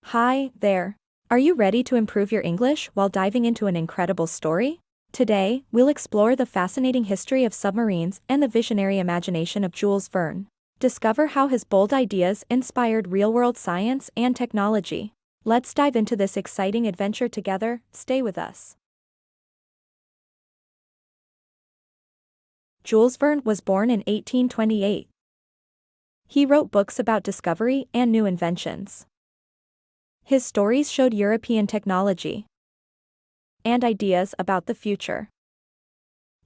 Hi there. Are you ready to improve your English while diving into an incredible story? Today, we'll explore the fascinating history of submarines and the visionary imagination of Jules Verne. Discover how his bold ideas inspired real-world science and technology. Let's dive into this exciting adventure together. Stay with us. Jules Verne was born in 1828. He wrote books about discovery and new inventions. His stories showed European technology and ideas about the future,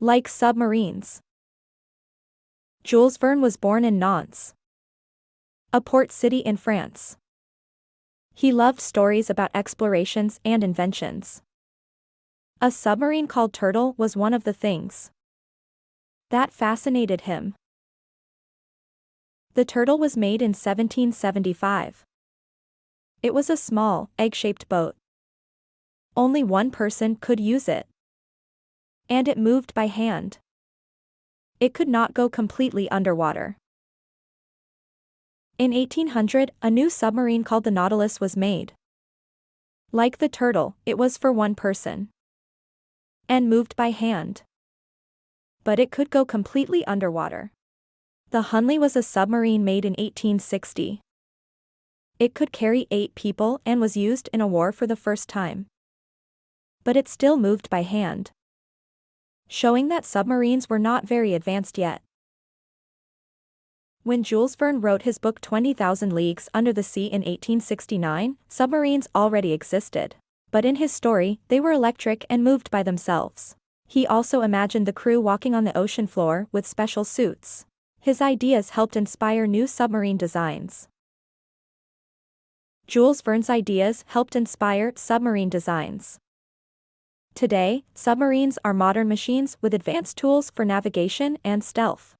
like submarines. Jules Verne was born in Nantes, a port city in France. He loved stories about explorations and inventions. A submarine called Turtle was one of the things that fascinated him. The Turtle was made in 1775. It was a small, egg-shaped boat. Only one person could use it. And it moved by hand. It could not go completely underwater. In 1800, a new submarine called the Nautilus was made. Like the Turtle, it was for one person. And moved by hand. But it could go completely underwater. The Hunley was a submarine made in 1860. It could carry 8 people and was used in a war for the first time. But it still moved by hand, showing that submarines were not very advanced yet. When Jules Verne wrote his book 20,000 Leagues Under the Sea in 1869, submarines already existed. But in his story, they were electric and moved by themselves. He also imagined the crew walking on the ocean floor with special suits. His ideas helped inspire new submarine designs. Jules Verne's ideas helped inspire submarine designs. Today, submarines are modern machines with advanced tools for navigation and stealth.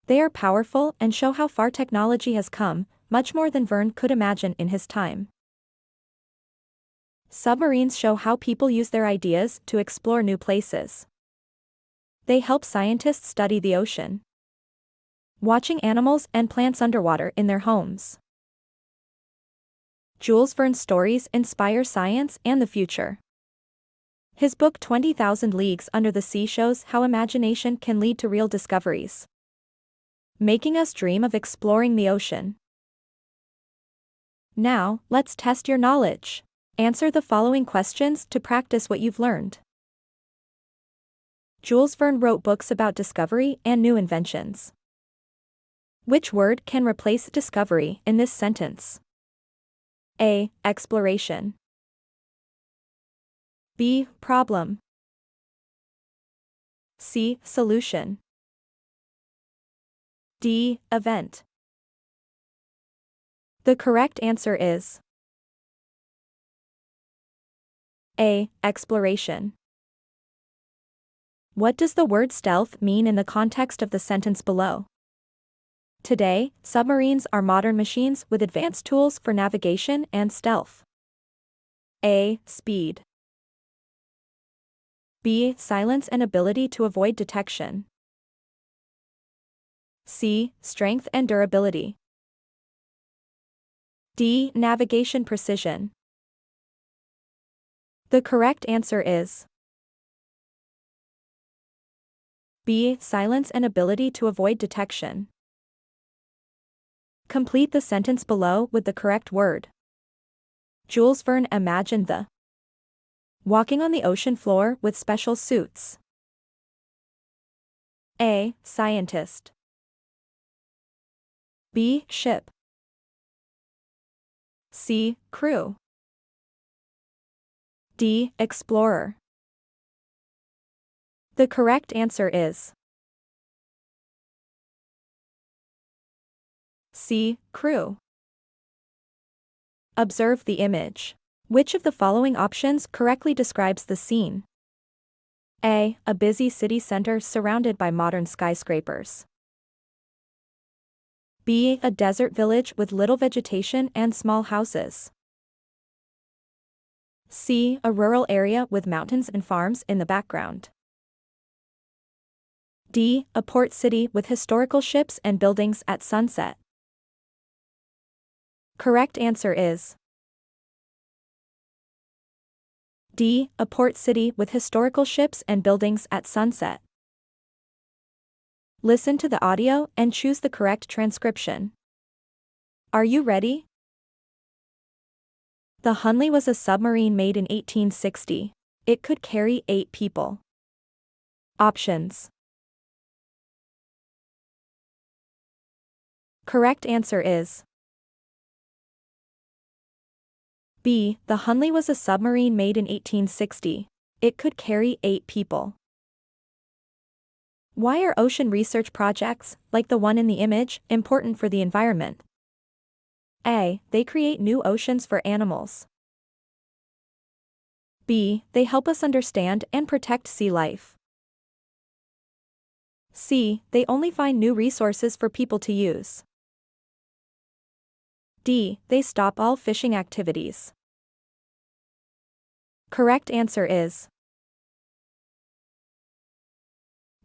They are powerful and show how far technology has come, much more than Verne could imagine in his time. Submarines show how people use their ideas to explore new places. They help scientists study the ocean, watching animals and plants underwater in their homes. Jules Verne's stories inspire science and the future. His book 20,000 Leagues Under the Sea shows how imagination can lead to real discoveries, making us dream of exploring the ocean. Now, let's test your knowledge. Answer the following questions to practice what you've learned. Jules Verne wrote books about discovery and new inventions. Which word can replace discovery in this sentence? A. Exploration. B. Problem. C. Solution. D. Event. The correct answer is A. Exploration. What does the word stealth mean in the context of the sentence below? Today, submarines are modern machines with advanced tools for navigation and stealth. A. Speed. B. Silence and ability to avoid detection. C. Strength and durability. D. Navigation precision. The correct answer is B. Silence and ability to avoid detection. Complete the sentence below with the correct word. Jules Verne imagined the walking on the ocean floor with special suits. A. Scientist. B. Ship. C. Crew. D. Explorer. The correct answer is C. Crew. Observe the image. Which of the following options correctly describes the scene? A. A busy city center surrounded by modern skyscrapers. B. A desert village with little vegetation and small houses. C. A rural area with mountains and farms in the background. D. A port city with historical ships and buildings at sunset. Correct answer is D. A port city with historical ships and buildings at sunset. Listen to the audio and choose the correct transcription. Are you ready? The Hunley was a submarine made in 1860. It could carry 8 people. Options. Correct answer is B. The Hunley was a submarine made in 1860. It could carry 8 people. Why are ocean research projects, like the one in the image, important for the environment? A. They create new oceans for animals. B. They help us understand and protect sea life. C. They only find new resources for people to use. D. They stop all fishing activities. Correct answer is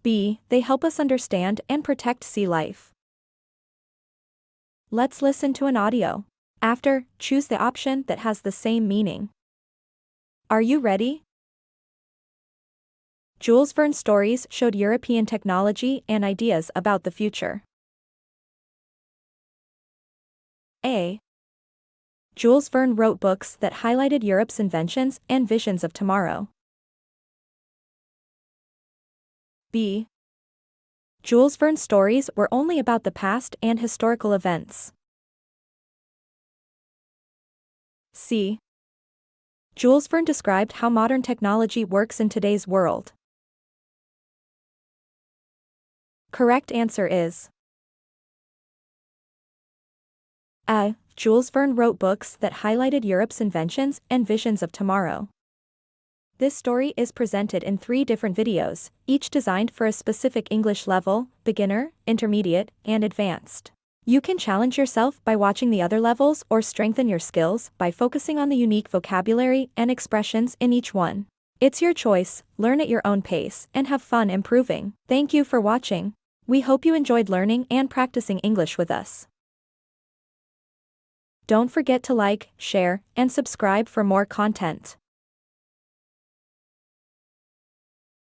B. They help us understand and protect sea life. Let's listen to an audio. After, choose the option that has the same meaning. Are you ready? Jules Verne's stories showed European technology and ideas about the future. A. Jules Verne wrote books that highlighted Europe's inventions and visions of tomorrow. B. Jules Verne's stories were only about the past and historical events. C. Jules Verne described how modern technology works in today's world. Correct answer is A. Jules Verne wrote books that highlighted Europe's inventions and visions of tomorrow. This story is presented in 3 different videos, each designed for a specific English level: beginner, intermediate, and advanced. You can challenge yourself by watching the other levels or strengthen your skills by focusing on the unique vocabulary and expressions in each one. It's your choice, learn at your own pace, and have fun improving. Thank you for watching. We hope you enjoyed learning and practicing English with us. Don't forget to like, share, and subscribe for more content.